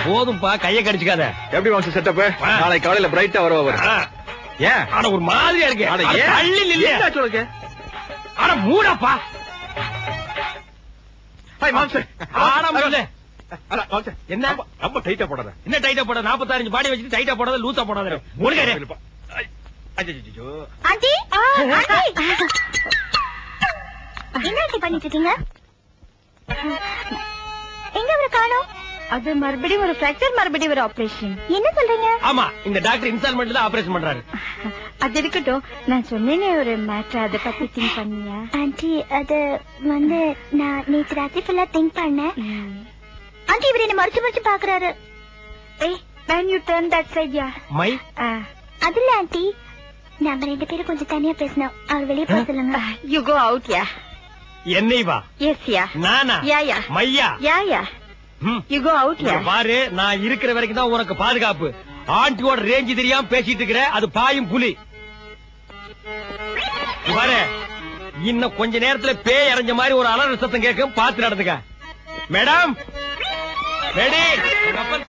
போதும்பா, கைய கடிச்சுக்காத. எப்படி மாம்ச செட்டப்? நாளைக்கு காலையில பிரைட்டா வருவாரு. ஏன் ஆனா ஒரு மாதிரியா இருக்கு? தள்ளி இல்லையா சொல்லுங்க. ஆனா மூடப்பா. ஹாய் மாம்ச. ஆனா மூட. என்ன ரொம்ப டைட்டா போடாத. என்ன டைட்டா போடாத? 45 பாடி வச்சுட்டு டைட்டா போடாத, லூசா போடாத. மூடுங்க. அஜிஜோ. Aunty, aunty. என்ன பண்ணிட்டு இருக்கீங்க? எங்க அவரை காணோம்? அது மறுபடியும் ஒரு பிராக்சர், மறுபடியும் ஒரு ஆபரேஷன். என்ன சொல்றீங்க? ஆமா, இந்த டாக்டர் இன்ஸ்டால்மெண்ட்ல தான் ஆபரேஷன் பண்றாரு. அது இருக்கட்டும், நான் சொன்னேனே ஒரு மேட்டர், அதை பத்தி திங்க் பண்ணியா? ஆண்டி, அது வந்து நான் நேற்று ராத்திரி ஃபுல்லா திங்க் பண்ணேன். ஆண்டி, இவர் என்ன மறைச்சு மறைச்சு பாக்குறாரு. ஏய், when you turn that side, yeah. My அதுல ஆண்டி, நாம 2 பேரும் கொஞ்சம் தனியா பேசணும். அவர் வெளியே போக சொல்லுங்க. You go out, yeah. என்னை வா. Yes, yeah. நானா? Yeah, yeah. மையா? Yeah, yeah. You go out, yeah. பாரு, நான் இருக்கிற வரைக்கும் தான் உனக்கு பாதுகாப்பு. ஆண்டியோட ரேஞ்ச் தெரியாம பேசிட்டு இருக்கிற, அது பாயும் புலி. பாரு, இன்னும் கொஞ்ச நேரத்துல பேய் அரைஞ்ச மாதிரி ஒரு அலற சத்தம் கேட்கும், பார்த்து நடந்துக்க. மேடம்,